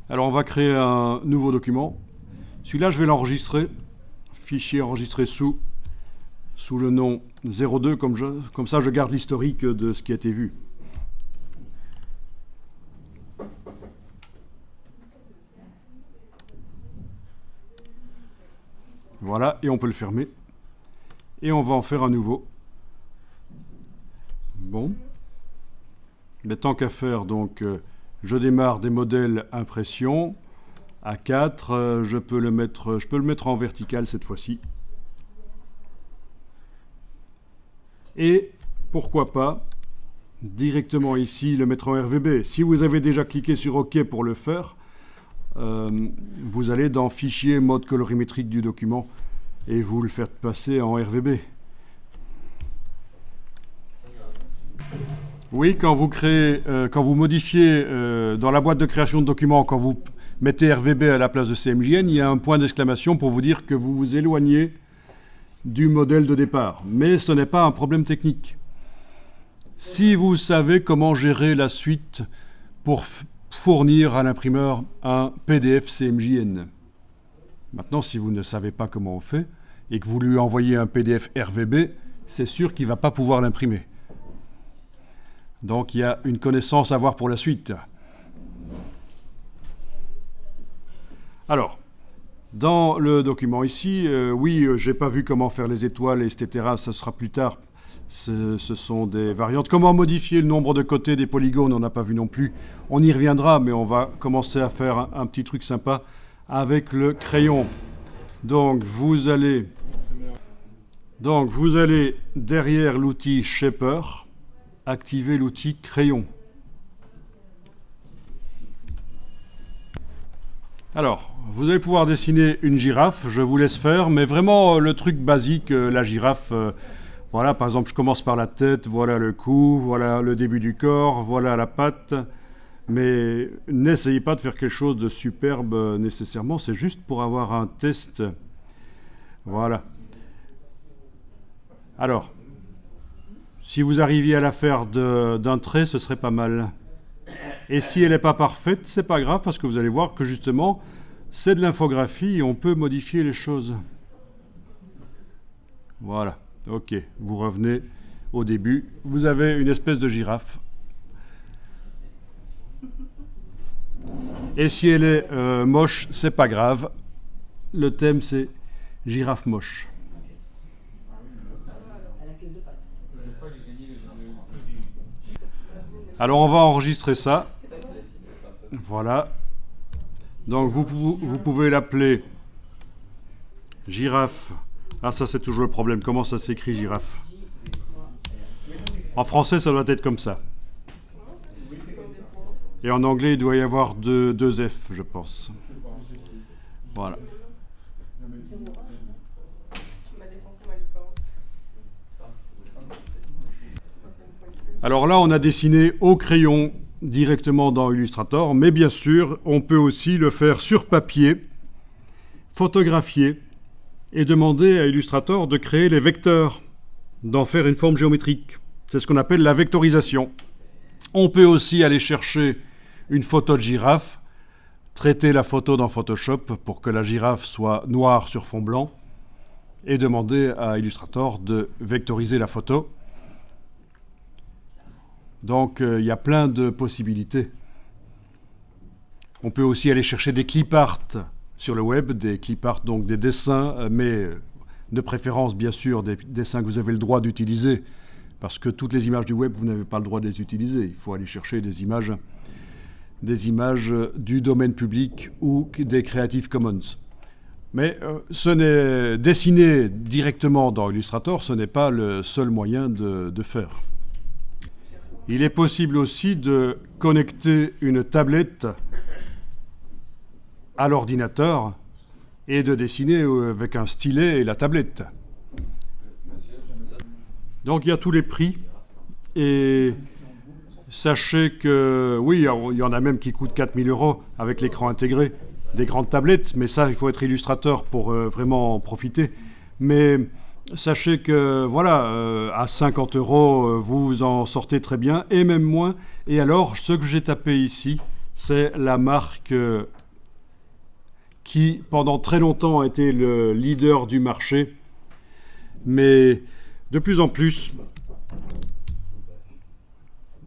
Alors on va créer un nouveau document. Celui-là, je vais l'enregistrer. Fichier enregistré sous le nom 02, comme ça je garde l'historique de ce qui a été vu. Voilà, et on peut le fermer. Et on va en faire un nouveau. Bon. Mais tant qu'à faire, donc, je démarre des modèles impression. A4, je peux le mettre en vertical cette fois-ci. Et pourquoi pas, directement ici, le mettre en RVB. Si vous avez déjà cliqué sur OK pour le faire, vous allez dans Fichier, mode colorimétrique du document et vous le faites passer en RVB. Oui, quand vous modifiez dans la boîte de création de documents, quand vous mettez RVB à la place de CMJN, il y a un point d'exclamation pour vous dire que vous vous éloignez du modèle de départ. Mais ce n'est pas un problème technique. Si vous savez comment gérer la suite pour fournir à l'imprimeur un PDF CMJN. Maintenant, si vous ne savez pas comment on fait et que vous lui envoyez un PDF RVB, c'est sûr qu'il ne va pas pouvoir l'imprimer. Donc il y a une connaissance à avoir pour la suite. Alors, dans le document ici, oui, je n'ai pas vu comment faire les étoiles, etc. Ce sera plus tard. Ce sont des variantes. Comment modifier le nombre de côtés des polygones, on n'a pas vu non plus. On y reviendra, mais on va commencer à faire un petit truc sympa avec le crayon. Donc, vous allez derrière l'outil Shaper, activer l'outil crayon. Alors, vous allez pouvoir dessiner une girafe, je vous laisse faire, mais vraiment le truc basique, la girafe, voilà, par exemple, je commence par la tête, voilà le cou, voilà le début du corps, voilà la patte, mais n'essayez pas de faire quelque chose de superbe nécessairement, c'est juste pour avoir un test. Voilà. Alors, si vous arriviez à la faire d'un trait, ce serait pas mal. Et si elle n'est pas parfaite, c'est pas grave, parce que vous allez voir que justement, c'est de l'infographie et on peut modifier les choses. Voilà, ok, vous revenez au début. Vous avez une espèce de girafe. Et si elle est moche, c'est pas grave. Le thème, c'est girafe moche. Alors on va enregistrer ça. Voilà. Donc vous pouvez l'appeler girafe. Ah, ça c'est toujours le problème. Comment ça s'écrit girafe? En français, ça doit être comme ça. Et en anglais, il doit y avoir deux F, je pense. Voilà. Alors là, on a dessiné au crayon directement dans Illustrator, mais bien sûr, on peut aussi le faire sur papier, photographier et demander à Illustrator de créer les vecteurs, d'en faire une forme géométrique. C'est ce qu'on appelle la vectorisation. On peut aussi aller chercher une photo de girafe, traiter la photo dans Photoshop pour que la girafe soit noire sur fond blanc et demander à Illustrator de vectoriser la photo. Donc, il y a plein de possibilités. On peut aussi aller chercher des clip art sur le web, des clip art, donc des dessins, mais de préférence, bien sûr, des dessins que vous avez le droit d'utiliser, parce que toutes les images du web, vous n'avez pas le droit de les utiliser. Il faut aller chercher des images du domaine public ou des Creative Commons. Mais dessiner directement dans Illustrator, ce n'est pas le seul moyen de faire. Il est possible aussi de connecter une tablette à l'ordinateur et de dessiner avec un stylet et la tablette. Donc il y a tous les prix et sachez que, oui, il y en a même qui coûtent 4 000 € avec l'écran intégré, des grandes tablettes, mais ça, il faut être illustrateur pour vraiment en profiter. Mais sachez que, voilà, à 50 €, vous en sortez très bien, et même moins. Et alors, ce que j'ai tapé ici, C'est la marque qui, pendant très longtemps, a été le leader du marché. Mais de plus en plus,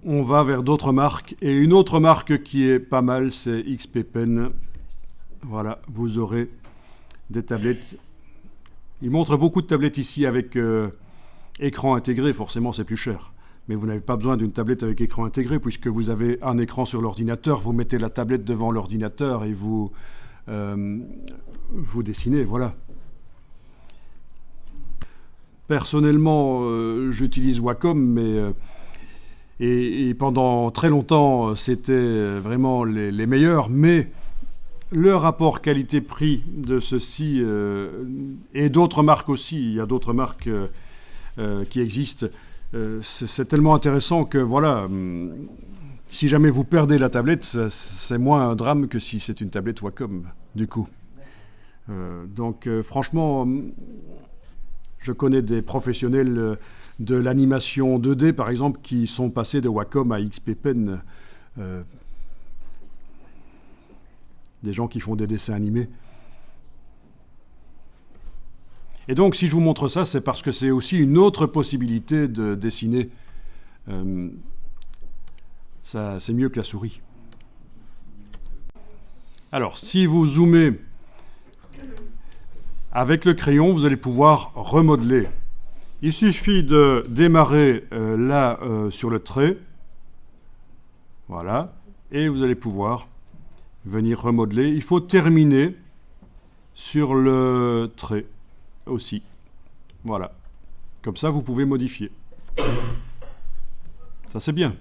on va vers d'autres marques. Et une autre marque qui est pas mal, c'est XP Pen. Voilà, vous aurez des tablettes. Il montre beaucoup de tablettes ici avec écran intégré. Forcément, c'est plus cher. Mais vous n'avez pas besoin d'une tablette avec écran intégré puisque vous avez un écran sur l'ordinateur. Vous mettez la tablette devant l'ordinateur et vous dessinez. Voilà. Personnellement, j'utilise Wacom, mais et pendant très longtemps, c'était vraiment les meilleurs. Mais le rapport qualité-prix de ceci et d'autres marques aussi, il y a d'autres marques qui existent, c'est tellement intéressant que voilà, si jamais vous perdez la tablette, c'est moins un drame que si c'est une tablette Wacom, du coup. Donc franchement, je connais des professionnels de l'animation 2D, par exemple, qui sont passés de Wacom à XP Pen. Des gens qui font des dessins animés. Et donc, si je vous montre ça, c'est parce que c'est aussi une autre possibilité de dessiner. Ça, c'est mieux que la souris. Alors, si vous zoomez avec le crayon, vous allez pouvoir remodeler. Il suffit de démarrer là sur le trait. Voilà. Et vous allez pouvoir venir remodeler. Il faut terminer sur le trait aussi. Voilà. Comme ça, vous pouvez modifier. Ça, c'est bien.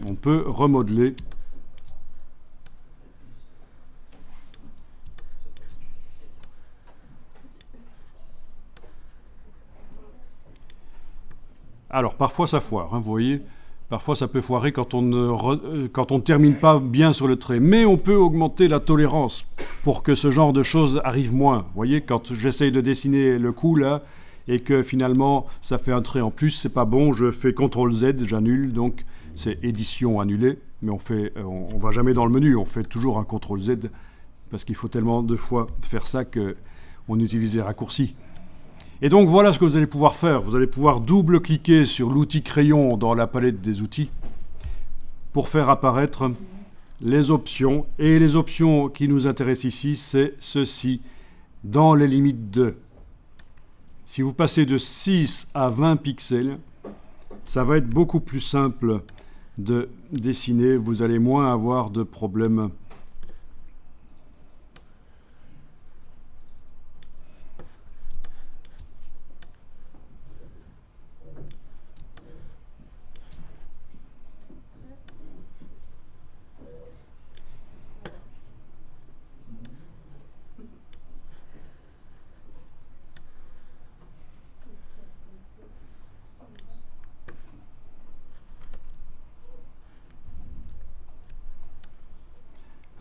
On peut remodeler. Alors, parfois, ça foire, hein, vous voyez. Parfois, ça peut foirer quand on ne termine pas bien sur le trait. Mais on peut augmenter la tolérance pour que ce genre de choses arrive moins. Vous voyez, quand j'essaye de dessiner le coup, là, et que finalement, ça fait un trait en plus, c'est pas bon, je fais CTRL-Z, j'annule, donc c'est édition annulée. Mais on va jamais dans le menu, on fait toujours un CTRL-Z, parce qu'il faut tellement de fois faire ça qu'on utilise les raccourcis. Et donc voilà ce que vous allez pouvoir faire. Vous allez pouvoir double-cliquer sur l'outil crayon dans la palette des outils pour faire apparaître les options. Et les options qui nous intéressent ici, c'est ceci, dans les limites de. Si vous passez de 6 à 20 pixels, ça va être beaucoup plus simple de dessiner. Vous allez moins avoir de problèmes.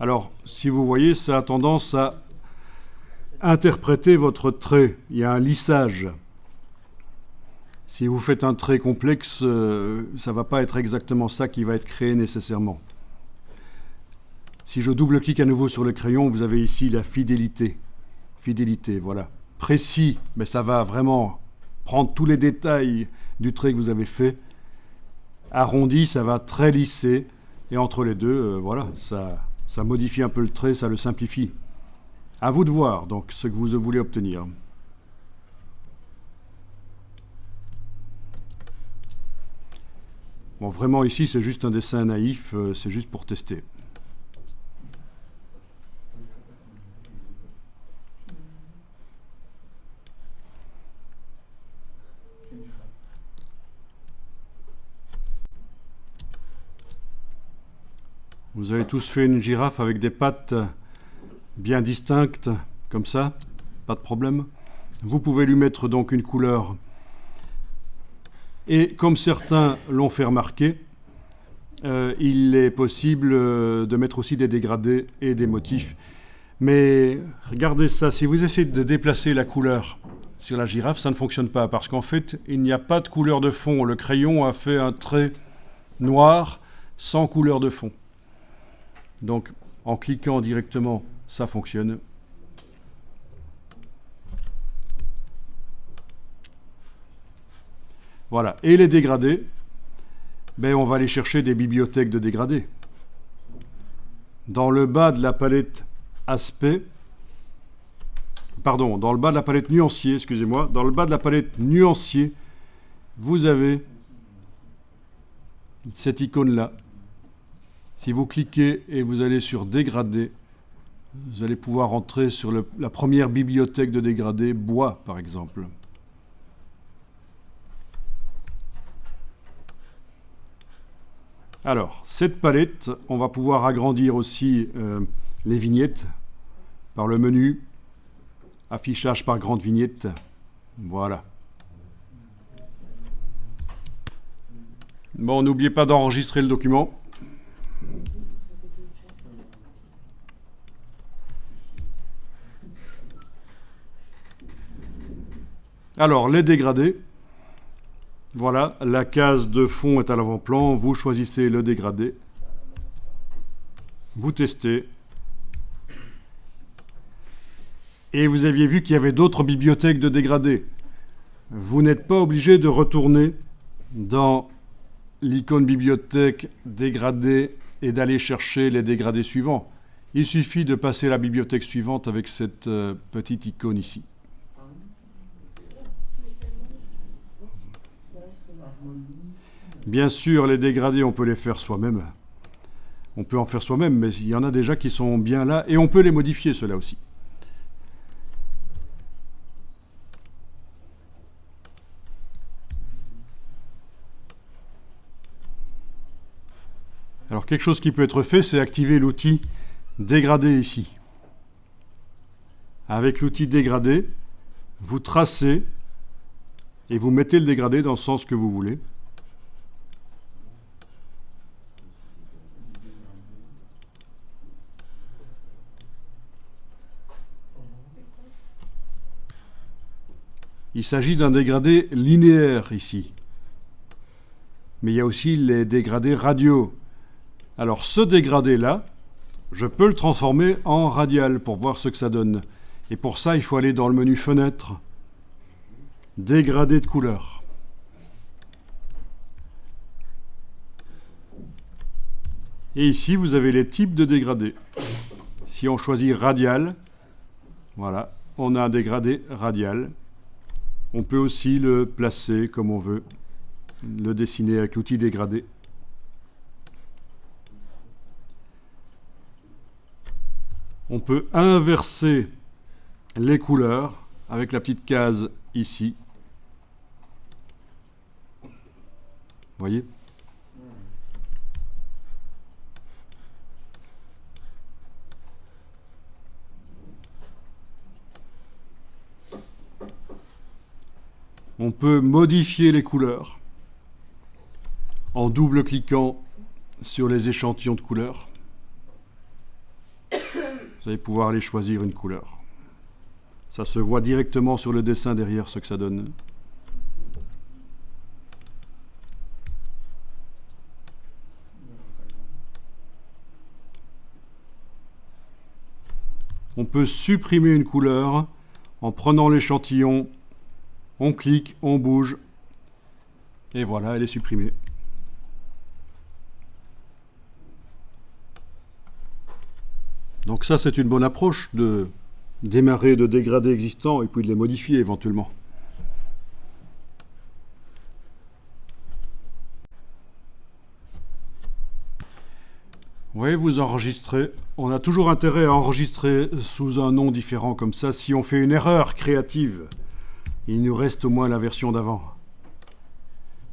Alors, si vous voyez, ça a tendance à interpréter votre trait. Il y a un lissage. Si vous faites un trait complexe, ça ne va pas être exactement ça qui va être créé nécessairement. Si je double-clique à nouveau sur le crayon, vous avez ici la fidélité. Fidélité, voilà. Précis, mais ça va vraiment prendre tous les détails du trait que vous avez fait. Arrondi, ça va très lisser. Et entre les deux, voilà, ça modifie un peu le trait, ça le simplifie. À vous de voir, donc, ce que vous voulez obtenir. Bon, vraiment, ici, c'est juste un dessin naïf, c'est juste pour tester. Vous avez tous fait une girafe avec des pattes bien distinctes, comme ça, pas de problème. Vous pouvez lui mettre donc une couleur. Et comme certains l'ont fait remarquer, il est possible de mettre aussi des dégradés et des motifs. Mais regardez ça, si vous essayez de déplacer la couleur sur la girafe, ça ne fonctionne pas, parce qu'en fait, il n'y a pas de couleur de fond. Le crayon a fait un trait noir sans couleur de fond. Donc, en cliquant directement, ça fonctionne. Voilà. Et les dégradés, ben, on va aller chercher des bibliothèques de dégradés. Dans le bas de la palette aspect, pardon, dans le bas de la palette nuancier, excusez-moi, dans le bas de la palette nuancier, vous avez cette icône-là. Si vous cliquez et vous allez sur dégradés, vous allez pouvoir entrer sur la première bibliothèque de dégradés, bois par exemple. Alors, cette palette, on va pouvoir agrandir aussi les vignettes par le menu affichage par grande vignette. Voilà. Bon, n'oubliez pas d'enregistrer le document. Alors, les dégradés. Voilà, la case de fond est à l'avant-plan. Vous choisissez le dégradé. Vous testez. Et vous aviez vu qu'il y avait d'autres bibliothèques de dégradés. Vous n'êtes pas obligé de retourner dans l'icône bibliothèque dégradé et d'aller chercher les dégradés suivants. Il suffit de passer à la bibliothèque suivante avec cette petite icône ici. Bien sûr, les dégradés, on peut les faire soi-même. On peut en faire soi-même, mais il y en a déjà qui sont bien là, et on peut les modifier, ceux-là aussi. Alors, quelque chose qui peut être fait, c'est activer l'outil dégradé ici. Avec l'outil dégradé, vous tracez et vous mettez le dégradé dans le sens que vous voulez. Il s'agit d'un dégradé linéaire ici. Mais il y a aussi les dégradés radiaux. Alors ce dégradé-là, je peux le transformer en radial pour voir ce que ça donne. Et pour ça, il faut aller dans le menu Fenêtre, Dégradé de couleur. Et ici, vous avez les types de dégradés. Si on choisit radial, voilà, on a un dégradé radial. On peut aussi le placer comme on veut, le dessiner avec l'outil dégradé. On peut inverser les couleurs avec la petite case ici. Vous voyez ? On peut modifier les couleurs en double-cliquant sur les échantillons de couleurs. Vous allez pouvoir aller choisir une couleur. Ça se voit directement sur le dessin derrière ce que ça donne. On peut supprimer une couleur en prenant l'échantillon. On clique, on bouge, et voilà, elle est supprimée. Donc ça, c'est une bonne approche de démarrer de dégradés existants et puis de les modifier éventuellement. Oui, vous enregistrez. On a toujours intérêt à enregistrer sous un nom différent comme ça. Si on fait une erreur créative, il nous reste au moins la version d'avant.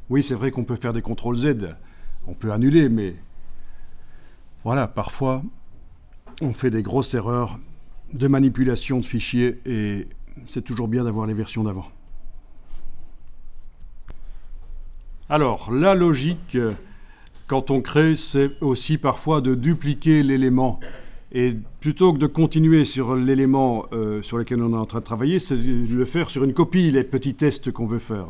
Oui, c'est vrai qu'on peut faire des CTRL Z. On peut annuler, mais voilà, parfois, on fait des grosses erreurs de manipulation de fichiers et c'est toujours bien d'avoir les versions d'avant. Alors, la logique, quand on crée, c'est aussi parfois de dupliquer l'élément. Et plutôt que de continuer sur l'élément sur lequel on est en train de travailler, c'est de le faire sur une copie, les petits tests qu'on veut faire.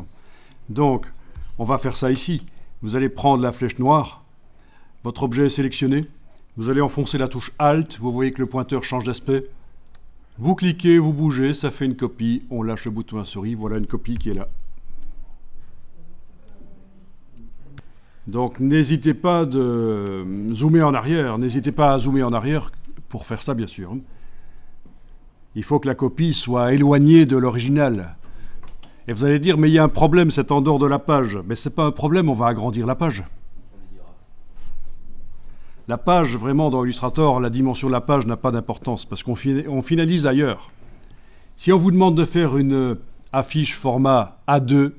Donc, on va faire ça ici. Vous allez prendre la flèche noire, votre objet est sélectionné, Vous allez enfoncer la touche Alt, vous voyez que le pointeur change d'aspect. Vous cliquez, vous bougez, ça fait une copie, on lâche le bouton à souris, voilà une copie qui est là. Donc n'hésitez pas de zoomer en arrière, n'hésitez pas à zoomer en arrière pour faire ça bien sûr. Il faut que la copie soit éloignée de l'original. Et vous allez dire, mais il y a un problème, c'est en dehors de la page. Mais ce n'est pas un problème, on va agrandir la page. La page, vraiment, dans Illustrator, la dimension de la page n'a pas d'importance, parce qu'on finalise ailleurs. Si on vous demande de faire une affiche format A2,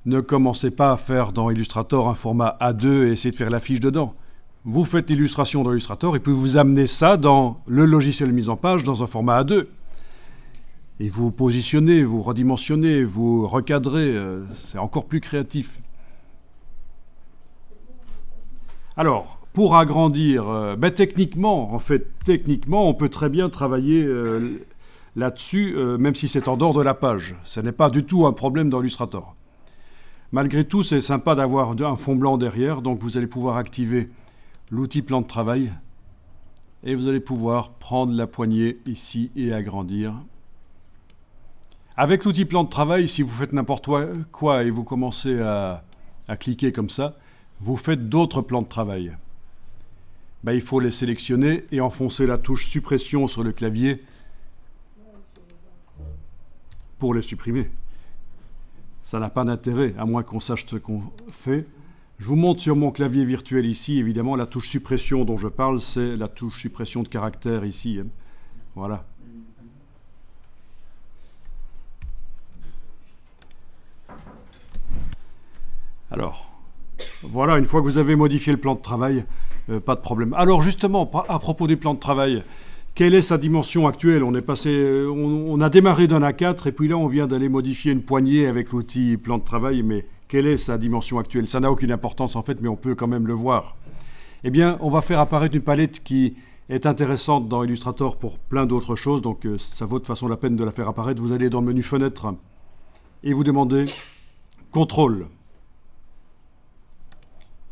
ne commencez pas à faire dans Illustrator un format A2 et essayez de faire l'affiche dedans. Vous faites l'illustration dans Illustrator et puis vous amenez ça dans le logiciel mise en page dans un format A2. Et vous positionnez, vous redimensionnez, vous recadrez, c'est encore plus créatif. Alors, pour agrandir, techniquement, on peut très bien travailler là-dessus, même si c'est en dehors de la page. Ce n'est pas du tout un problème dans Illustrator. Malgré tout, c'est sympa d'avoir un fond blanc derrière, donc vous allez pouvoir activer l'outil plan de travail et vous allez pouvoir prendre la poignée ici et agrandir. Avec l'outil plan de travail, si vous faites n'importe quoi et vous commencez à cliquer comme ça, vous faites d'autres plans de travail. Il faut les sélectionner et enfoncer la touche suppression sur le clavier pour les supprimer. Ça n'a pas d'intérêt, à moins qu'on sache ce qu'on fait. Je vous montre sur mon clavier virtuel ici, évidemment, la touche suppression dont je parle, c'est la touche suppression de caractère ici. Voilà. Alors, voilà, une fois que vous avez modifié le plan de travail, pas de problème. Alors justement, à propos du plan de travail, quelle est sa dimension actuelle? On a démarré d'un A4 et puis là on vient d'aller modifier une poignée avec l'outil plan de travail, mais quelle est sa dimension actuelle? Ça n'a aucune importance en fait, mais on peut quand même le voir. Eh bien, on va faire apparaître une palette qui est intéressante dans Illustrator pour plein d'autres choses, donc ça vaut de toute façon la peine de la faire apparaître. Vous allez dans le menu Fenêtre et vous demandez Contrôle.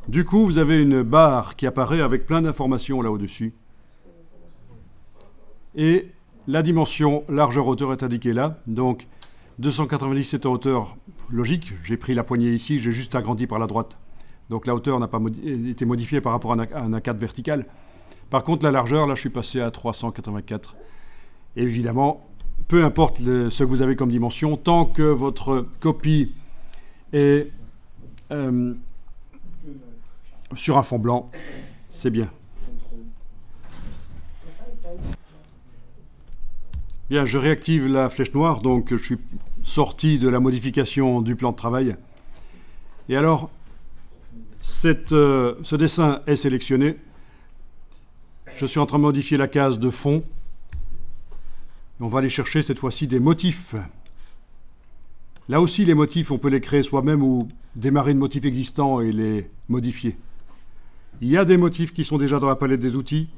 Du coup, vous avez une barre qui apparaît avec plein d'informations là au-dessus. Et la dimension largeur-hauteur est indiquée là. Donc 290 c'est en hauteur logique. J'ai pris la poignée ici, j'ai juste agrandi par la droite. Donc la hauteur n'a pas été modifiée par rapport à un A4 vertical. Par contre, la largeur, là je suis passé à 384. Et évidemment, peu importe ce que vous avez comme dimension, tant que votre copie est sur un fond blanc, c'est bien. Bien, je réactive la flèche noire, donc je suis sorti de la modification du plan de travail. Et alors, ce dessin est sélectionné. Je suis en train de modifier la case de fond. On va aller chercher cette fois-ci des motifs. Là aussi, les motifs, on peut les créer soi-même ou démarrer de motifs existants et les modifier. Il y a des motifs qui sont déjà dans la palette des outils.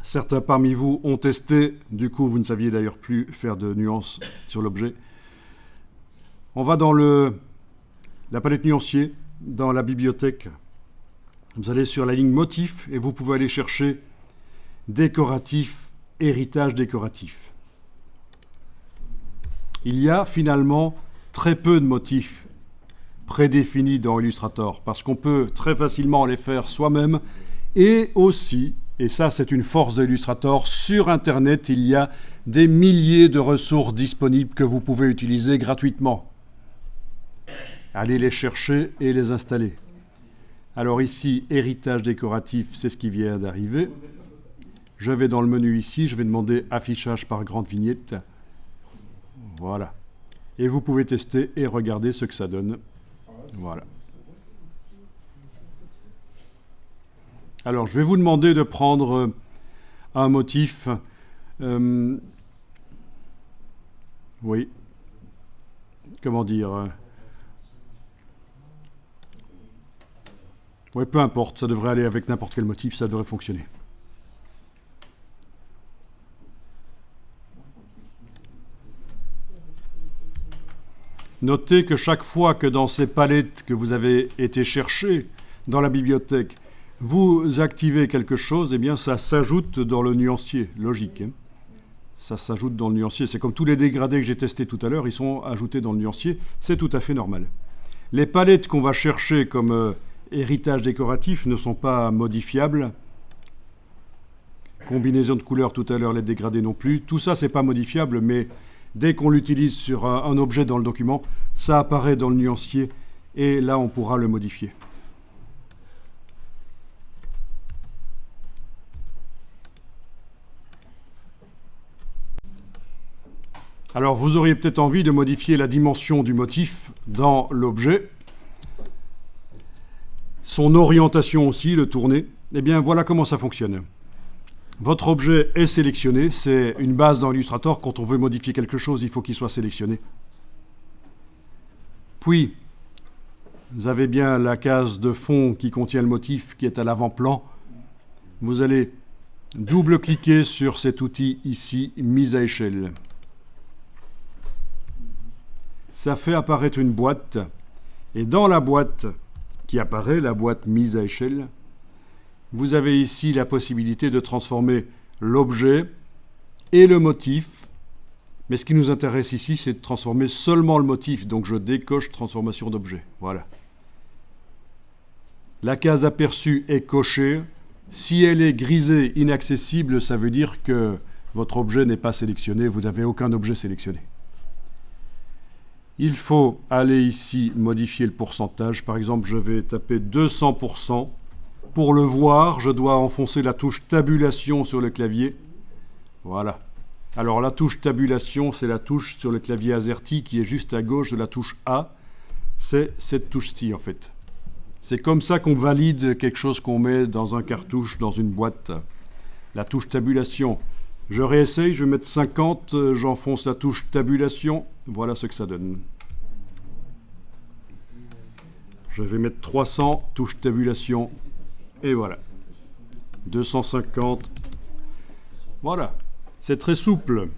Certains parmi vous ont testé, du coup vous ne saviez d'ailleurs plus faire de nuances sur l'objet. On va dans la palette nuancier, dans la bibliothèque. Vous allez sur la ligne motif et vous pouvez aller chercher décoratif, héritage décoratif. Il y a finalement très peu de motifs prédéfinis dans Illustrator parce qu'on peut très facilement les faire soi-même et aussi, et ça c'est une force de Illustrator, sur Internet il y a des milliers de ressources disponibles que vous pouvez utiliser gratuitement. Allez les chercher et les installer. Alors ici, héritage décoratif, c'est ce qui vient d'arriver. Je vais dans le menu ici, je vais demander affichage par grande vignette. Voilà. Et vous pouvez tester et regarder ce que ça donne. Voilà. Alors, je vais vous demander de prendre un motif. Oui. Comment dire oui, peu importe, ça devrait aller avec n'importe quel motif, ça devrait fonctionner. Notez que chaque fois que dans ces palettes que vous avez été chercher dans la bibliothèque, vous activez quelque chose, eh bien ça s'ajoute dans le nuancier, logique. Hein. Ça s'ajoute dans le nuancier. C'est comme tous les dégradés que j'ai testés tout à l'heure, ils sont ajoutés dans le nuancier. C'est tout à fait normal. Les palettes qu'on va chercher comme héritage décoratif ne sont pas modifiables. Combinaison de couleurs tout à l'heure, les dégradés non plus. Tout ça, c'est pas modifiable, mais dès qu'on l'utilise sur un objet dans le document, ça apparaît dans le nuancier et là, on pourra le modifier. Alors, vous auriez peut-être envie de modifier la dimension du motif dans l'objet. Son orientation aussi, le tourner. Eh bien, voilà comment ça fonctionne. Votre objet est sélectionné. C'est une base dans Illustrator. Quand on veut modifier quelque chose, il faut qu'il soit sélectionné. Puis, vous avez bien la case de fond qui contient le motif qui est à l'avant-plan. Vous allez double-cliquer sur cet outil ici, mise à échelle. Ça fait apparaître une boîte. Et dans la boîte qui apparaît, la boîte mise à échelle, vous avez ici la possibilité de transformer l'objet et le motif. Mais ce qui nous intéresse ici, c'est de transformer seulement le motif. Donc je décoche transformation d'objet. Voilà. La case aperçue est cochée. Si elle est grisée, inaccessible, ça veut dire que votre objet n'est pas sélectionné. Vous n'avez aucun objet sélectionné. Il faut aller ici modifier le pourcentage. Par exemple, je vais taper 200%. Pour le voir, je dois enfoncer la touche tabulation sur le clavier. Voilà. Alors la touche tabulation, c'est la touche sur le clavier AZERTY qui est juste à gauche de la touche A. C'est cette touche-ci en fait. C'est comme ça qu'on valide quelque chose qu'on met dans un cartouche, dans une boîte. La touche tabulation. Je réessaye, je vais mettre 50, j'enfonce la touche tabulation. Voilà ce que ça donne. Je vais mettre 300, touche tabulation. Et voilà. 250. Voilà. C'est très souple.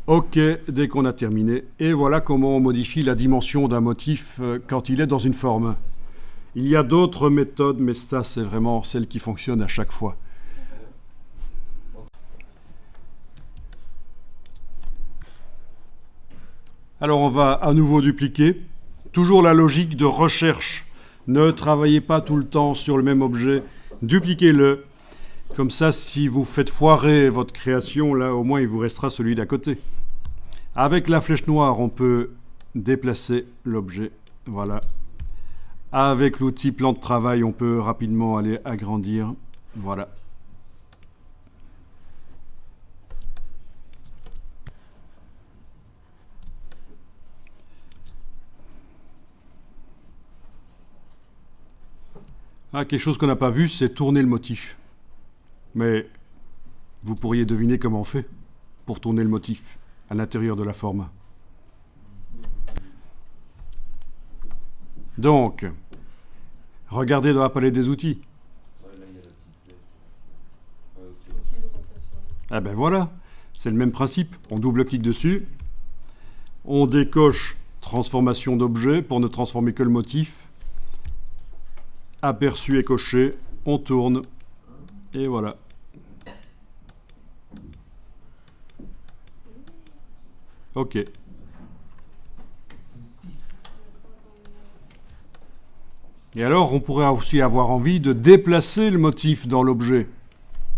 OK, dès qu'on a terminé. Et voilà comment on modifie la dimension d'un motif quand il est dans une forme. Il y a d'autres méthodes, mais ça, c'est vraiment celle qui fonctionne à chaque fois. Alors, on va à nouveau dupliquer. Toujours la logique de recherche. Ne travaillez pas tout le temps sur le même objet. Dupliquez-le. Comme ça, si vous faites foirer votre création, là, au moins, il vous restera celui d'à côté. Avec la flèche noire, on peut déplacer l'objet. Voilà. Avec l'outil plan de travail, on peut rapidement aller agrandir. Voilà. Ah, quelque chose qu'on n'a pas vu, c'est tourner le motif. Mais vous pourriez deviner comment on fait pour tourner le motif à l'intérieur de la forme. Donc, regardez dans la palette des outils. Ah ben voilà, c'est le même principe. On double-clique dessus, on décoche transformation d'objet pour ne transformer que le motif. Aperçu est coché, on tourne, et voilà. OK. Et alors, on pourrait aussi avoir envie de déplacer le motif dans l'objet,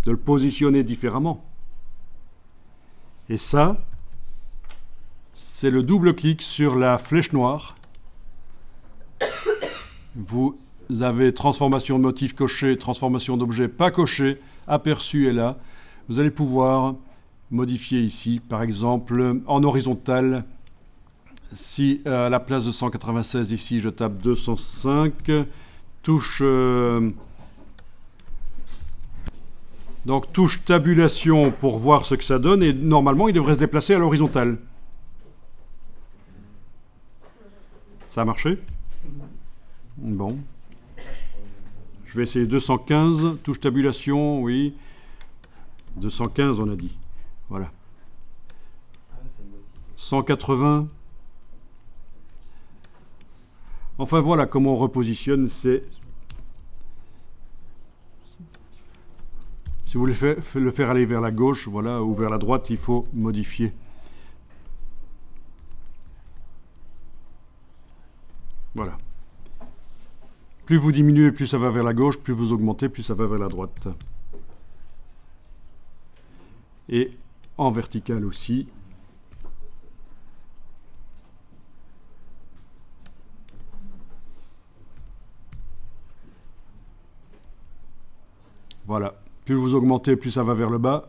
de le positionner différemment. Et ça, c'est le double-clic sur la flèche noire. Vous avez transformation de motif coché, transformation d'objet pas coché, aperçu est là. Vous allez pouvoir modifier ici, par exemple, en horizontal. Si à la place de 196 ici, je tape 205, touche donc touche tabulation pour voir ce que ça donne, et normalement il devrait se déplacer à l'horizontale. Ça a marché? Bon. Je vais essayer 215, touche tabulation, oui. 215 on a dit. Voilà. 180. Enfin voilà comment on repositionne, c'est Si vous voulez le faire aller vers la gauche, voilà, ou vers la droite, il faut modifier. Voilà. Plus vous diminuez, plus ça va vers la gauche, plus vous augmentez, plus ça va vers la droite. Et en vertical aussi. Voilà. Plus vous augmentez, plus ça va vers le bas.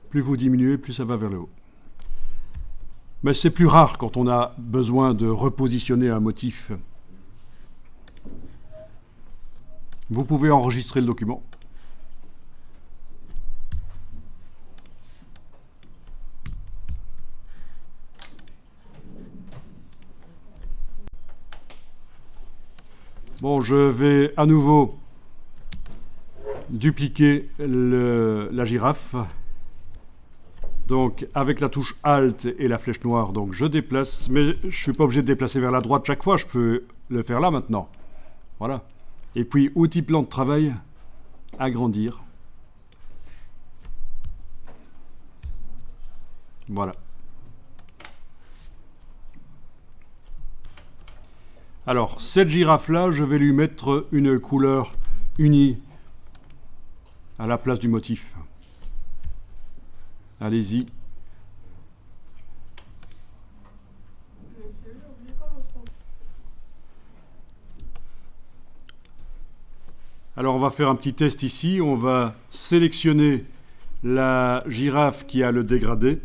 Plus vous diminuez, plus ça va vers le haut. Mais c'est plus rare quand on a besoin de repositionner un motif. Vous pouvez enregistrer le document. Bon, je vais à nouveau dupliquer la girafe. Donc avec la touche Alt et la flèche noire, donc je déplace, mais je ne suis pas obligé de déplacer vers la droite chaque fois, je peux le faire là maintenant. Voilà. Et puis outil plan de travail, agrandir. Voilà. Alors cette girafe-là, je vais lui mettre une couleur unie à la place du motif. Allez-y. Alors on va faire un petit test ici. On va sélectionner la girafe qui a le dégradé.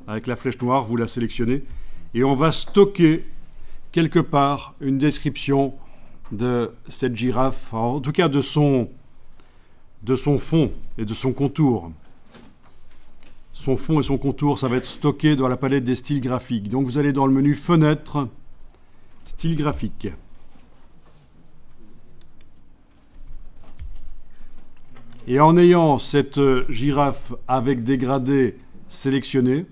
Avec la flèche noire, vous la sélectionnez. Et on va stocker quelque part une description de cette girafe, en tout cas de son fond et de son contour. Son fond et son contour, ça va être stocké dans la palette des styles graphiques. Donc vous allez dans le menu Fenêtre, Style graphique. Et en ayant cette girafe avec dégradé sélectionnée,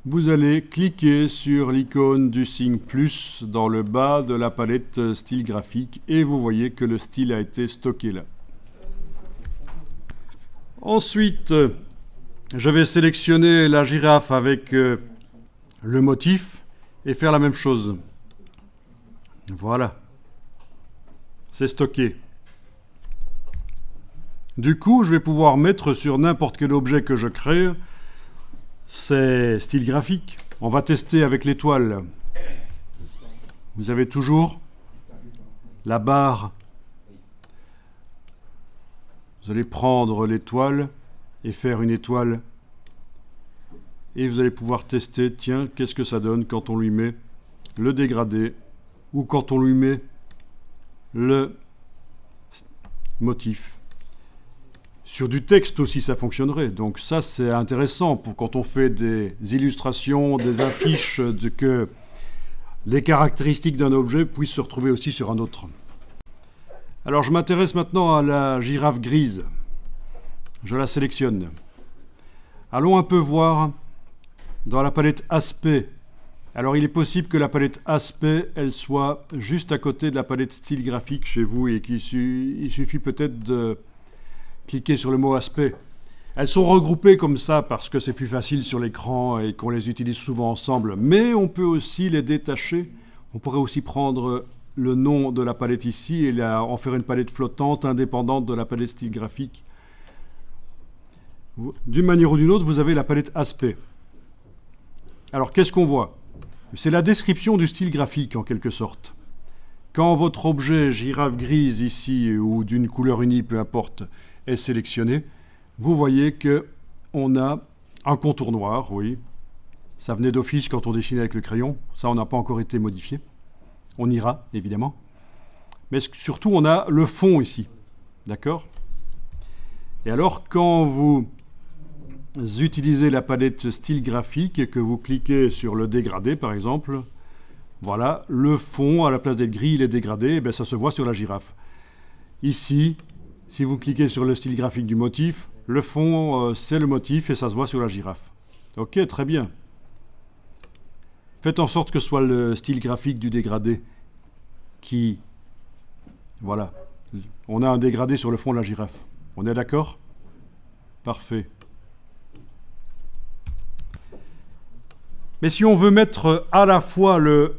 vous allez cliquer sur l'icône du signe plus dans le bas de la palette style graphique et vous voyez que le style a été stocké là. Ensuite, je vais sélectionner la girafe avec le motif et faire la même chose. Voilà. C'est stocké. Du coup, je vais pouvoir mettre sur n'importe quel objet que je crée ces styles graphiques. On va tester avec l'étoile. Vous avez toujours la barre. Vous allez prendre l'étoile et faire une étoile. Et vous allez pouvoir tester, tiens, qu'est-ce que ça donne quand on lui met le dégradé ou quand on lui met le motif. Sur du texte aussi, ça fonctionnerait. Donc ça, c'est intéressant pour quand on fait des illustrations, des affiches, que les caractéristiques d'un objet puissent se retrouver aussi sur un autre. Alors, je m'intéresse maintenant à la girafe grise. Je la sélectionne. Allons un peu voir dans la palette Aspect. Alors, il est possible que la palette Aspect, elle soit juste à côté de la palette Style graphique chez vous et qu'il suffit peut-être de cliquez sur le mot aspect. Elles sont regroupées comme ça parce que c'est plus facile sur l'écran et qu'on les utilise souvent ensemble. Mais on peut aussi les détacher. On pourrait aussi prendre le nom de la palette ici et en faire une palette flottante indépendante de la palette style graphique. D'une manière ou d'une autre, vous avez la palette aspect. Alors qu'est-ce qu'on voit? C'est la description du style graphique en quelque sorte. Quand votre objet girafe grise ici ou d'une couleur unie, peu importe, est sélectionné, vous voyez qu'on a un contour noir, oui. Ça venait d'office quand on dessinait avec le crayon. Ça, on n'a pas encore été modifié. On ira, évidemment. Mais surtout, on a le fond ici. D'accord? Et alors, quand vous utilisez la palette style graphique et que vous cliquez sur le dégradé, par exemple, voilà, le fond, à la place d'être gris, il est dégradé, et bien ça se voit sur la girafe. Ici, si vous cliquez sur le style graphique du motif, le fond, c'est le motif et ça se voit sur la girafe. Ok, très bien. Faites en sorte que ce soit le style graphique du dégradé qui, voilà, On a un dégradé sur le fond de la girafe. On est d'accord? Parfait. Mais si on veut mettre à la fois le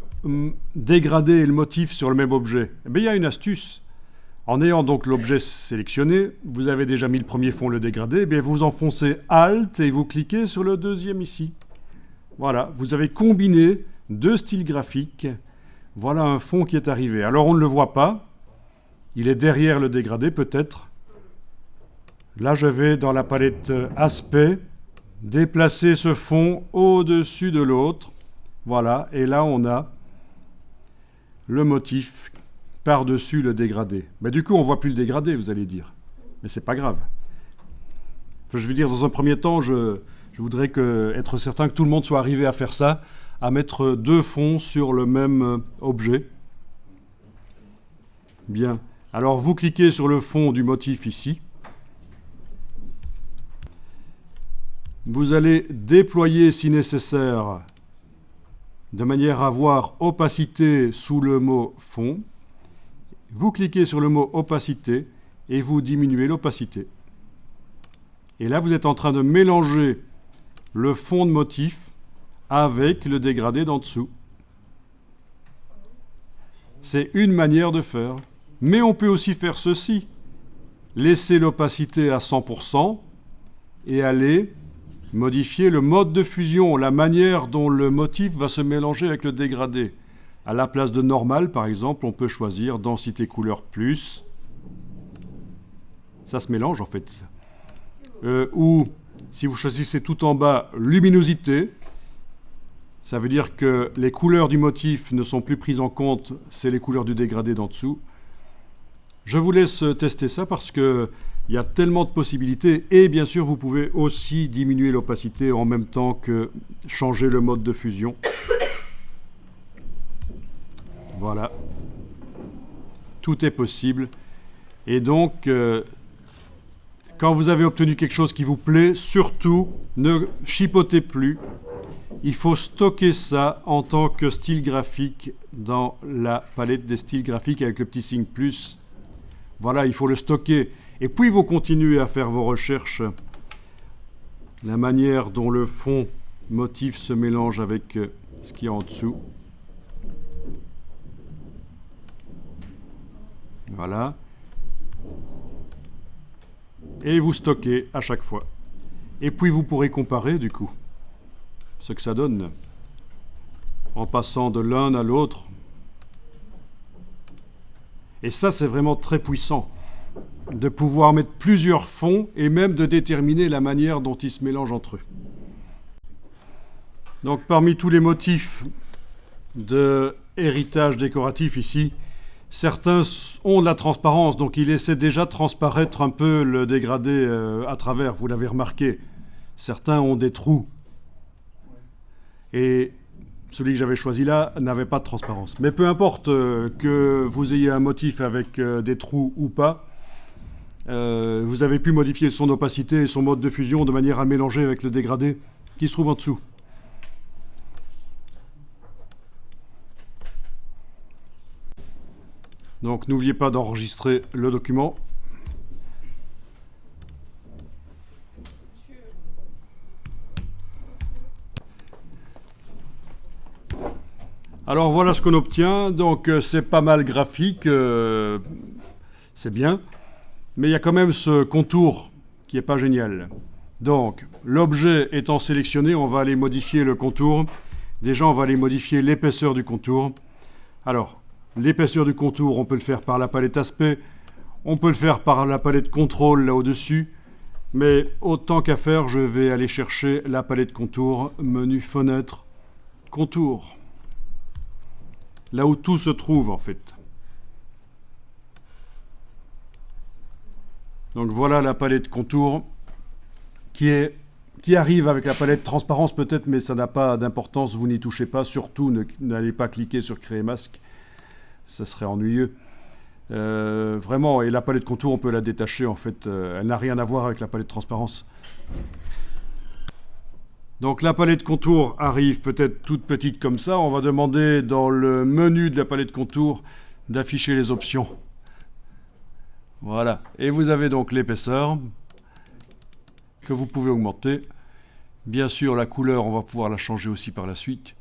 dégradé et le motif sur le même objet, eh bien, il y a une astuce. En ayant donc l'objet sélectionné, vous avez déjà mis le premier fond, le dégradé, eh bien, vous enfoncez Alt et vous cliquez sur le deuxième ici. Voilà, vous avez combiné deux styles graphiques. Voilà un fond qui est arrivé. Alors on ne le voit pas. Il est derrière le dégradé peut-être. Là je vais dans la palette Aspect, déplacer ce fond au-dessus de l'autre. Voilà, et là on a le motif par-dessus le dégradé. Mais du coup on ne voit plus le dégradé, vous allez dire. Mais c'est pas grave. Enfin, je veux dire, dans un premier temps, je voudrais être certain que tout le monde soit arrivé à faire ça, à mettre deux fonds sur le même objet. Bien. Alors vous cliquez sur le fond du motif ici. Vous allez déployer si nécessaire de manière à avoir opacité sous le mot fond. Vous cliquez sur le mot opacité et vous diminuez l'opacité. Et là vous êtes en train de mélanger le fond de motif avec le dégradé d'en dessous. C'est une manière de faire. Mais on peut aussi faire ceci. Laisser l'opacité à 100% et aller modifier le mode de fusion, la manière dont le motif va se mélanger avec le dégradé. À la place de normal, par exemple, on peut choisir densité couleur plus. Ça se mélange en fait. Ou si vous choisissez tout en bas luminosité, ça veut dire que les couleurs du motif ne sont plus prises en compte, c'est les couleurs du dégradé d'en dessous. Je vous laisse tester ça parce qu'il y a tellement de possibilités et bien sûr vous pouvez aussi diminuer l'opacité en même temps que changer le mode de fusion. Voilà. Tout est possible. Et donc, quand vous avez obtenu quelque chose qui vous plaît, surtout ne chipotez plus. Il faut stocker ça en tant que style graphique dans la palette des styles graphiques avec le petit signe plus. Voilà, il faut le stocker. Et puis vous continuez à faire vos recherches. La manière dont le fond motif se mélange avec ce qui est en dessous. Voilà. Et vous stockez à chaque fois. Et puis vous pourrez comparer du coup ce que ça donne en passant de l'un à l'autre. Et ça, c'est vraiment très puissant de pouvoir mettre plusieurs fonds et même de déterminer la manière dont ils se mélangent entre eux. Donc parmi tous les motifs de héritage décoratif ici, certains ont de la transparence, donc ils laissaient déjà transparaître un peu le dégradé à travers, vous l'avez remarqué. Certains ont des trous. Et celui que j'avais choisi là n'avait pas de transparence. Mais peu importe que vous ayez un motif avec des trous ou pas, vous avez pu modifier son opacité et son mode de fusion de manière à mélanger avec le dégradé qui se trouve en dessous. Donc n'oubliez pas d'enregistrer le document. Alors voilà ce qu'on obtient. Donc c'est pas mal graphique, c'est bien. Mais il y a quand même ce contour qui n'est pas génial. Donc l'objet étant sélectionné, on va aller modifier le contour. Déjà on va aller modifier l'épaisseur du contour. Alors l'épaisseur du contour, on peut le faire par la palette aspect, on peut le faire par la palette contrôle là au-dessus, mais autant qu'à faire, je vais aller chercher la palette contour, menu fenêtre, contour, là où tout se trouve en fait. Donc voilà la palette contour qui arrive avec la palette transparence peut-être, mais ça n'a pas d'importance, vous n'y touchez pas, surtout n'allez pas cliquer sur créer masque. Ça serait ennuyeux. Vraiment, et la palette contour, on peut la détacher, en fait. Elle n'a rien à voir avec la palette transparence. Donc la palette contour arrive peut-être toute petite comme ça. On va demander dans le menu de la palette contour d'afficher les options. Voilà. Et vous avez donc l'épaisseur que vous pouvez augmenter. Bien sûr, la couleur, on va pouvoir la changer aussi par la suite.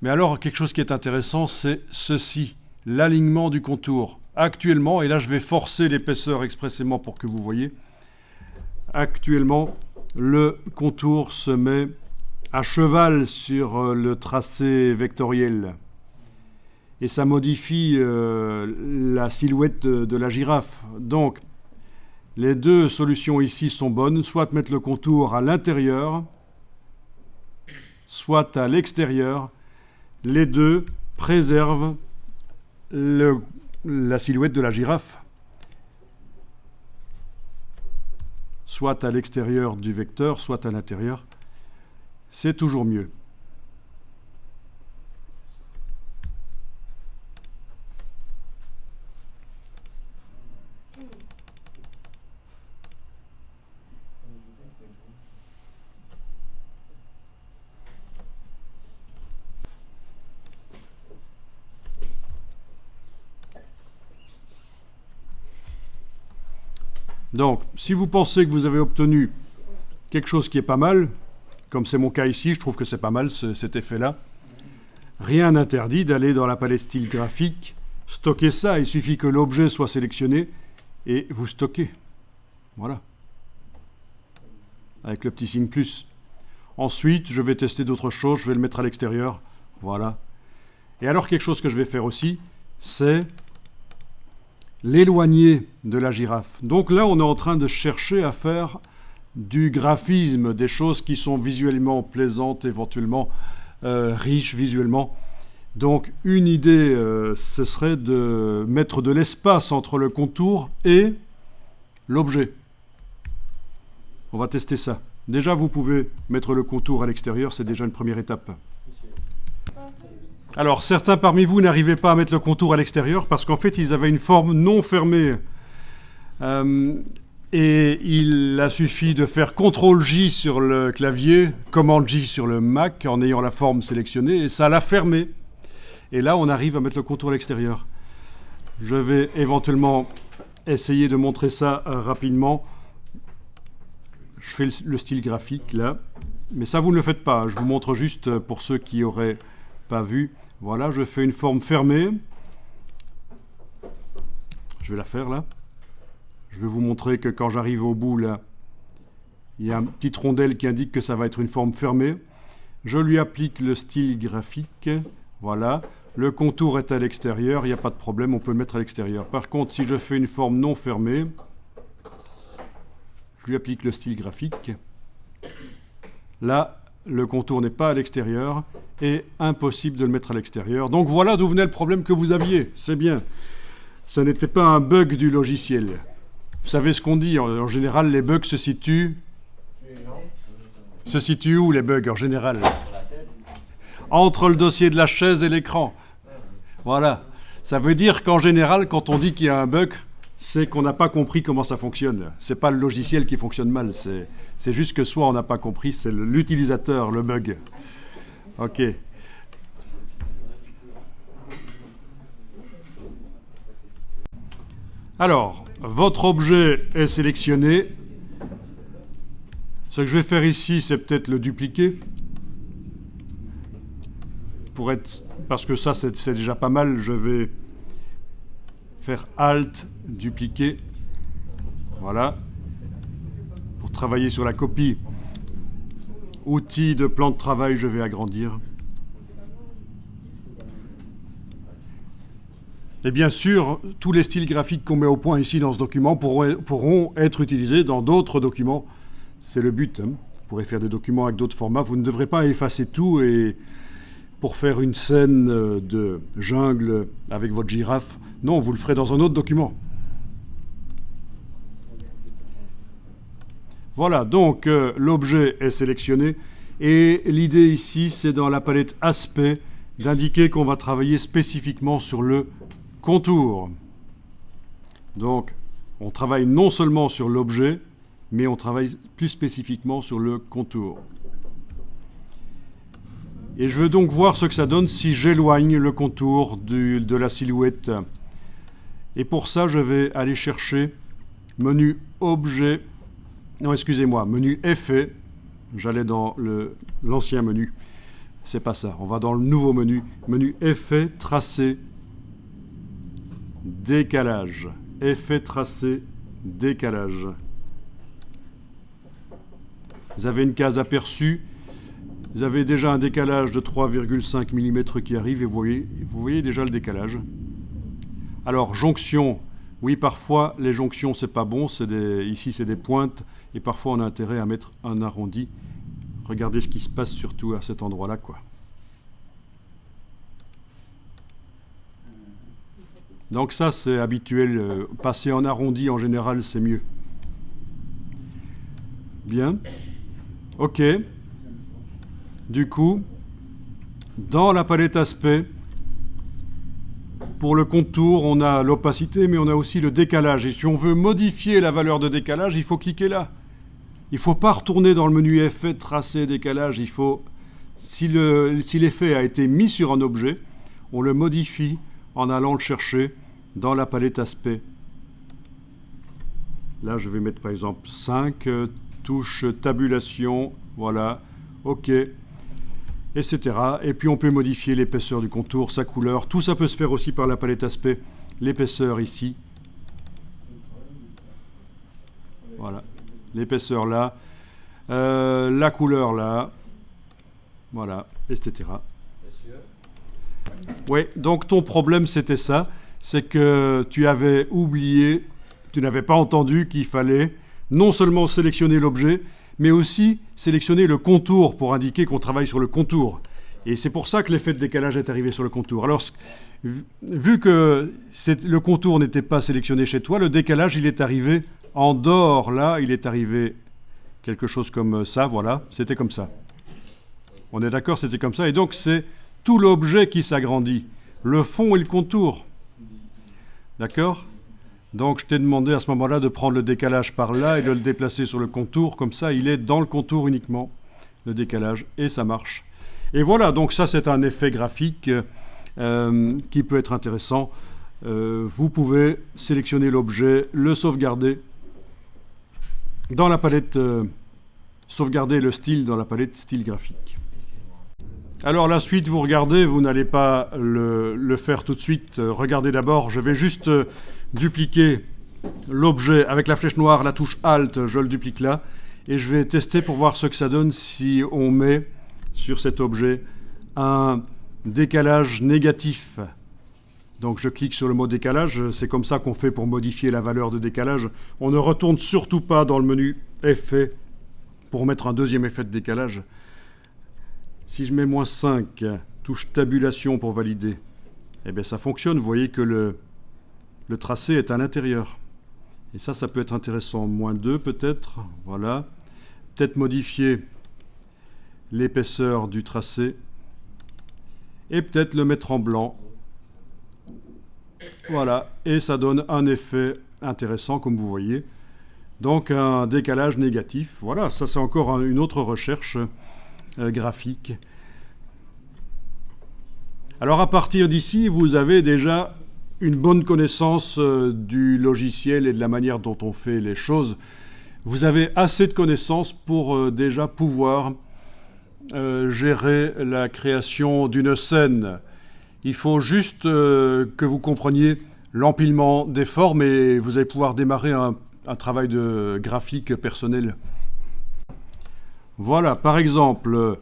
Mais alors, quelque chose qui est intéressant, c'est ceci, l'alignement du contour. Actuellement, et là je vais forcer l'épaisseur expressément pour que vous voyez, actuellement, le contour se met à cheval sur le tracé vectoriel. Et ça modifie la silhouette de la girafe. Donc, les deux solutions ici sont bonnes, soit mettre le contour à l'intérieur, soit à l'extérieur. Les deux préservent la silhouette de la girafe. Soit à l'extérieur du vecteur, soit à l'intérieur. C'est toujours mieux. Donc, si vous pensez que vous avez obtenu quelque chose qui est pas mal, comme c'est mon cas ici, je trouve que c'est pas mal cet effet-là, rien n'interdit d'aller dans la palette style graphique, stocker ça, il suffit que l'objet soit sélectionné et vous stockez. Voilà. Avec le petit signe plus. Ensuite, je vais tester d'autres choses, je vais le mettre à l'extérieur. Voilà. Et alors, quelque chose que je vais faire aussi, c'est l'éloigner de la girafe. Donc là, on est en train de chercher à faire du graphisme, des choses qui sont visuellement plaisantes, éventuellement riches visuellement. Donc une idée, ce serait de mettre de l'espace entre le contour et l'objet. On va tester ça. Déjà, vous pouvez mettre le contour à l'extérieur, c'est déjà une première étape. Alors, certains parmi vous n'arrivaient pas à mettre le contour à l'extérieur parce qu'en fait, ils avaient une forme non fermée. Et il a suffi de faire CTRL-J sur le clavier, Command-J sur le Mac, en ayant la forme sélectionnée, et ça l'a fermé. Et là, on arrive à mettre le contour à l'extérieur. Je vais éventuellement essayer de montrer ça rapidement. Je fais le style graphique, là. Mais ça, vous ne le faites pas. Je vous montre juste pour ceux qui n'auraient pas vu. Voilà, je fais une forme fermée. Je vais la faire là. Je vais vous montrer que quand j'arrive au bout là, il y a une petite rondelle qui indique que ça va être une forme fermée. Je lui applique le style graphique. Voilà. Le contour est à l'extérieur, il n'y a pas de problème, on peut le mettre à l'extérieur. Par contre, si je fais une forme non fermée, je lui applique le style graphique. Là, le contour n'est pas à l'extérieur et impossible de le mettre à l'extérieur. Donc voilà d'où venait le problème que vous aviez. C'est bien. Ce n'était pas un bug du logiciel. Vous savez ce qu'on dit, en général, les bugs se situent... Se situent où les bugs en général? Entre le dossier de la chaise et l'écran. Voilà. Ça veut dire qu'en général, quand on dit qu'il y a un bug, c'est qu'on n'a pas compris comment ça fonctionne. C'est pas le logiciel qui fonctionne mal, c'est juste que soit on n'a pas compris, c'est l'utilisateur, le bug. Ok. Alors, votre objet est sélectionné. Ce que je vais faire ici, c'est peut-être le dupliquer. Parce que ça, c'est déjà pas mal. Je vais faire Alt, dupliquer. Voilà. Pour travailler sur la copie. Outils de plan de travail, je vais agrandir. Et bien sûr, tous les styles graphiques qu'on met au point ici dans ce document pourront être utilisés dans d'autres documents. C'est le but. Hein. Vous pourrez faire des documents avec d'autres formats. Vous ne devrez pas effacer tout et pour faire une scène de jungle avec votre girafe. Non, vous le ferez dans un autre document. Voilà, donc l'objet est sélectionné. Et l'idée ici, c'est dans la palette Aspect d'indiquer qu'on va travailler spécifiquement sur le contour. Donc, on travaille non seulement sur l'objet, mais on travaille plus spécifiquement sur le contour. Et je veux donc voir ce que ça donne si j'éloigne le contour de la silhouette. Et pour ça, je vais aller chercher menu objet, non excusez-moi, menu effet. J'allais dans l'ancien menu. C'est pas ça. On va dans le nouveau menu. Menu effet, tracé, décalage. Effet, tracé, décalage. Vous avez une case aperçue. Vous avez déjà un décalage de 3,5 mm qui arrive et vous voyez déjà le décalage. Alors, jonction. Oui, parfois, les jonctions, c'est pas bon. Ici, c'est des pointes. Et parfois, on a intérêt à mettre un arrondi. Regardez ce qui se passe surtout à cet endroit-là, quoi. Donc ça, c'est habituel. Passer en arrondi, en général, c'est mieux. Bien. OK. Du coup, dans la palette aspect, pour le contour, on a l'opacité, mais on a aussi le décalage. Et si on veut modifier la valeur de décalage, il faut cliquer là. Il ne faut pas retourner dans le menu effet, tracer, décalage. Il faut, si l'effet a été mis sur un objet, on le modifie en allant le chercher dans la palette aspect. Là, je vais mettre par exemple 5, touche tabulation, voilà, OK, etc. Et puis on peut modifier l'épaisseur du contour, sa couleur. Tout ça peut se faire aussi par la palette aspect. L'épaisseur ici. Voilà. L'épaisseur là. La couleur là. Voilà, etc. Oui, donc ton problème c'était ça. C'est que tu avais oublié, tu n'avais pas entendu qu'il fallait non seulement sélectionner l'objet, mais aussi sélectionner le contour pour indiquer qu'on travaille sur le contour. Et c'est pour ça que l'effet de décalage est arrivé sur le contour. Alors, vu que le contour n'était pas sélectionné chez toi, le décalage, il est arrivé en dehors, là, il est arrivé quelque chose comme ça, voilà, c'était comme ça. On est d'accord, c'était comme ça. Et donc, c'est tout l'objet qui s'agrandit, le fond et le contour. D'accord ? Donc, je t'ai demandé à ce moment-là de prendre le décalage par là et de le déplacer sur le contour. Comme ça, il est dans le contour uniquement, le décalage, et ça marche. Et voilà, donc ça, c'est un effet graphique qui peut être intéressant. Vous pouvez sélectionner l'objet, le sauvegarder dans la palette, sauvegarder le style dans la palette style graphique. Alors la suite, vous regardez, vous n'allez pas le faire tout de suite. Regardez d'abord, je vais juste dupliquer l'objet avec la flèche noire, la touche Alt, je le duplique là. Et je vais tester pour voir ce que ça donne si on met sur cet objet un décalage négatif. Donc je clique sur le mot décalage, c'est comme ça qu'on fait pour modifier la valeur de décalage. On ne retourne surtout pas dans le menu effet pour mettre un deuxième effet de décalage. Si je mets -5, touche tabulation pour valider, eh bien ça fonctionne. Vous voyez que le tracé est à l'intérieur. Et ça peut être intéressant. -2 peut-être, voilà. Peut-être modifier l'épaisseur du tracé. Et peut-être le mettre en blanc. Voilà. Et ça donne un effet intéressant, comme vous voyez. Donc un décalage négatif. Voilà, ça c'est encore une autre recherche graphique. Alors à partir d'ici, vous avez déjà une bonne connaissance du logiciel et de la manière dont on fait les choses. Vous avez assez de connaissances pour déjà pouvoir gérer la création d'une scène. Il faut juste que vous compreniez l'empilement des formes et vous allez pouvoir démarrer un travail de graphique personnel. Voilà, par exemple,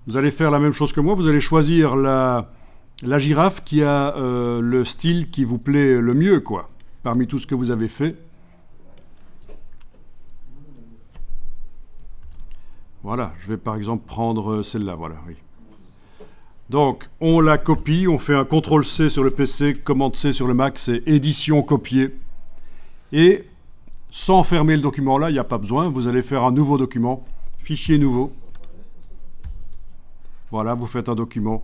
vous allez faire la même chose que moi, vous allez choisir la girafe qui a le style qui vous plaît le mieux, quoi, parmi tout ce que vous avez fait. Voilà, je vais par exemple prendre celle-là, voilà, oui. Donc, on la copie, on fait un CTRL-C sur le PC, Commande-C sur le Mac, c'est édition copier. Et sans fermer le document là, il n'y a pas besoin, vous allez faire un nouveau document, fichier nouveau. Voilà, vous faites un document.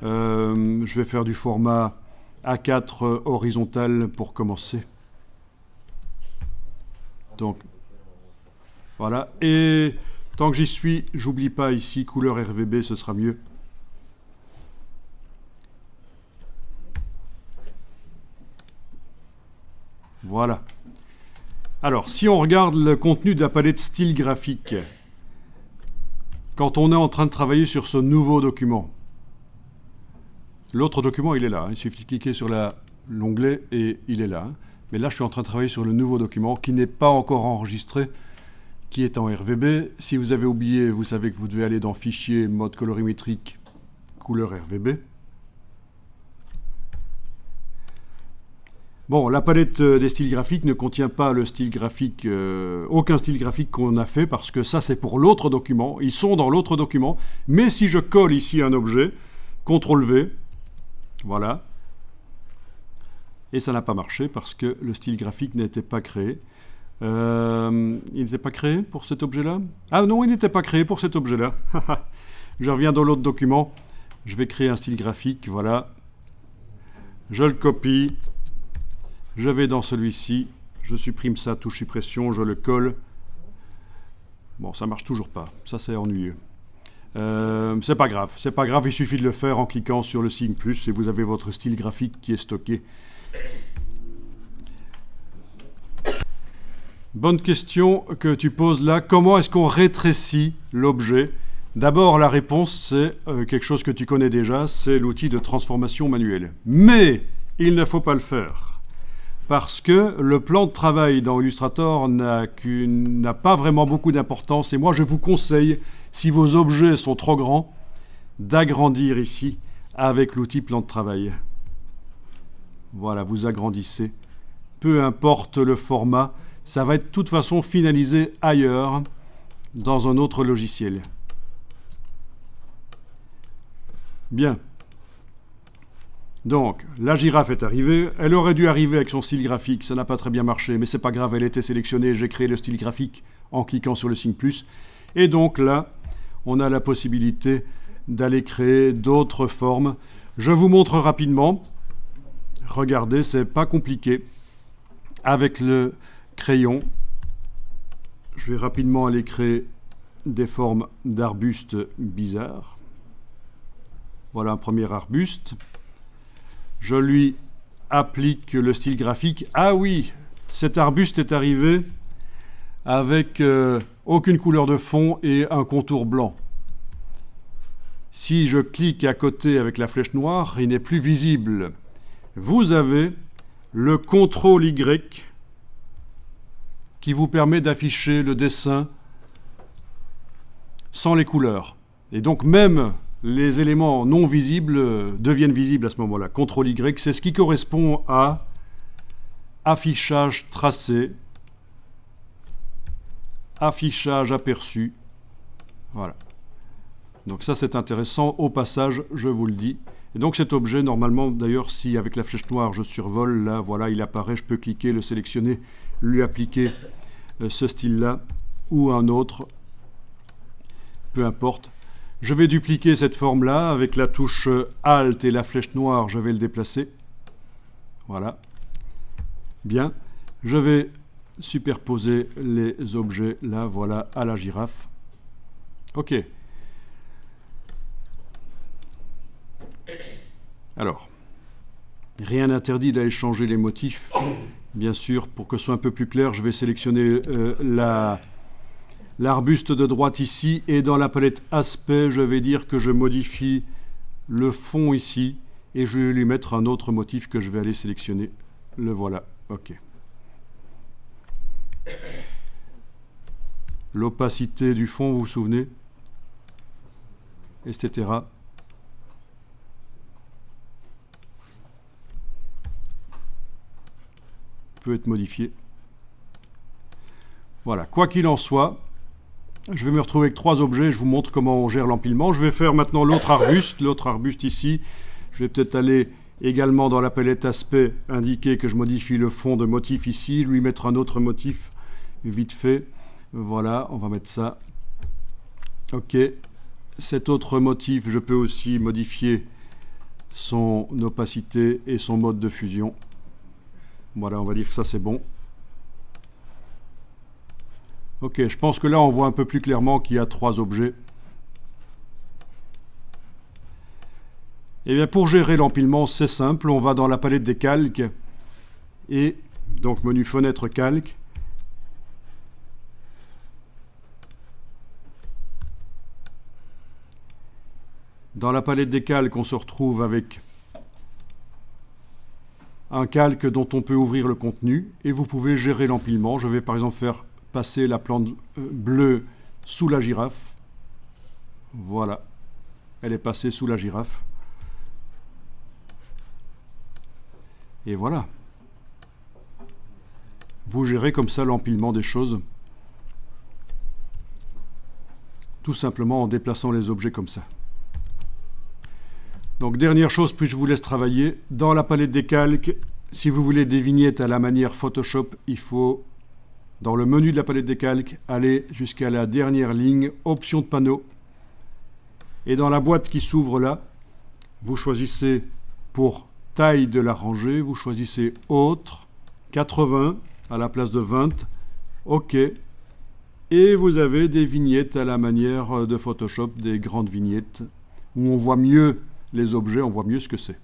Je vais faire du format A4 horizontal pour commencer. Donc, voilà. Et tant que j'y suis, j'oublie pas ici, couleur RVB, ce sera mieux. Voilà. Alors, si on regarde le contenu de la palette style graphique, quand on est en train de travailler sur ce nouveau document, l'autre document, il est là. Il suffit de cliquer sur l'onglet et il est là. Mais là, je suis en train de travailler sur le nouveau document qui n'est pas encore enregistré, qui est en RVB. Si vous avez oublié, vous savez que vous devez aller dans Fichier, mode colorimétrique, couleur RVB. Bon, la palette des styles graphiques ne contient pas le style graphique, aucun style graphique qu'on a fait, parce que ça, c'est pour l'autre document. Ils sont dans l'autre document. Mais si je colle ici un objet, CTRL-V, voilà, et ça n'a pas marché parce que le style graphique n'était pas créé. Il n'était pas créé pour cet objet-là? Ah non, il n'était pas créé pour cet objet-là. Je reviens dans l'autre document. Je vais créer un style graphique, voilà. Je le copie. Je vais dans celui-ci. Je supprime ça, touche suppression, je le colle. Bon, ça marche toujours pas. Ça, c'est ennuyeux. C'est pas grave. C'est pas grave, il suffit de le faire en cliquant sur le signe plus et vous avez votre style graphique qui est stocké. Bonne question que tu poses là. Comment est-ce qu'on rétrécit l'objet? D'abord, la réponse, c'est quelque chose que tu connais déjà, c'est l'outil de transformation manuelle. Mais il ne faut pas le faire. Parce que le plan de travail dans Illustrator n'a pas vraiment beaucoup d'importance. Et moi, je vous conseille, si vos objets sont trop grands, d'agrandir ici avec l'outil plan de travail. Voilà, vous agrandissez. Peu importe le format, ça va être de toute façon finalisé ailleurs, dans un autre logiciel. Bien. Donc, la girafe est arrivée. Elle aurait dû arriver avec son style graphique. Ça n'a pas très bien marché, mais c'est pas grave, elle était sélectionnée. J'ai créé le style graphique en cliquant sur le signe plus. Et donc là, on a la possibilité d'aller créer d'autres formes. Je vous montre rapidement. Regardez, c'est pas compliqué. Avec le crayon, je vais rapidement aller créer des formes d'arbustes bizarres. Voilà un premier arbuste. Je lui applique le style graphique. Ah oui, cet arbuste est arrivé avec aucune couleur de fond et un contour blanc. Si je clique à côté avec la flèche noire, il n'est plus visible. Vous avez le CTRL-Y qui vous permet d'afficher le dessin sans les couleurs. Et donc même les éléments non visibles deviennent visibles à ce moment-là. CTRL-Y, c'est ce qui correspond à affichage tracé, affichage aperçu. Voilà. Donc ça, c'est intéressant. Au passage, je vous le dis. Et donc cet objet, normalement, d'ailleurs, si avec la flèche noire, je survole, là, voilà, il apparaît. Je peux cliquer, le sélectionner, lui appliquer ce style-là ou un autre. Peu importe. Je vais dupliquer cette forme-là avec la touche Alt et la flèche noire, je vais le déplacer. Voilà. Bien. Je vais superposer les objets, là, voilà, à la girafe. OK. Alors, rien n'interdit d'aller changer les motifs. Bien sûr, pour que ce soit un peu plus clair, je vais sélectionner l'arbuste de droite ici, et dans la palette aspect, je vais dire que je modifie le fond ici, et je vais lui mettre un autre motif que je vais aller sélectionner. Le voilà. OK. L'opacité du fond, vous vous souvenez, etc. Peut être modifié. Voilà. Quoi qu'il en soit, je vais me retrouver avec 3 objets. Je vous montre comment on gère l'empilement. Je vais faire maintenant l'autre arbuste ici. Je vais peut-être aller également dans la palette aspect, indiquer que je modifie le fond de motif ici, lui mettre un autre motif vite fait. Voilà, on va mettre ça. OK. Cet autre motif, je peux aussi modifier son opacité et son mode de fusion. Voilà, on va dire que ça c'est bon. OK, je pense que là on voit un peu plus clairement qu'il y a 3 objets. Et bien pour gérer l'empilement, c'est simple, on va dans la palette des calques et Donc menu fenêtre calque. Dans la palette des calques, on se retrouve avec un calque dont on peut ouvrir le contenu et vous pouvez gérer l'empilement. Je vais par exemple faire passer la plante bleue sous la girafe. Voilà, elle est passée sous la girafe. Et voilà. Vous gérez comme ça l'empilement des choses. Tout simplement en déplaçant les objets comme ça. Donc dernière chose, puis je vous laisse travailler. Dans la palette des calques, si vous voulez des vignettes à la manière Photoshop, il faut, dans le menu de la palette des calques, aller jusqu'à la dernière ligne, option de panneau. Et dans la boîte qui s'ouvre là, vous choisissez pour taille de la rangée, vous choisissez autre, 80 à la place de 20, OK. Et vous avez des vignettes à la manière de Photoshop, des grandes vignettes, où on voit mieux les objets, on voit mieux ce que c'est.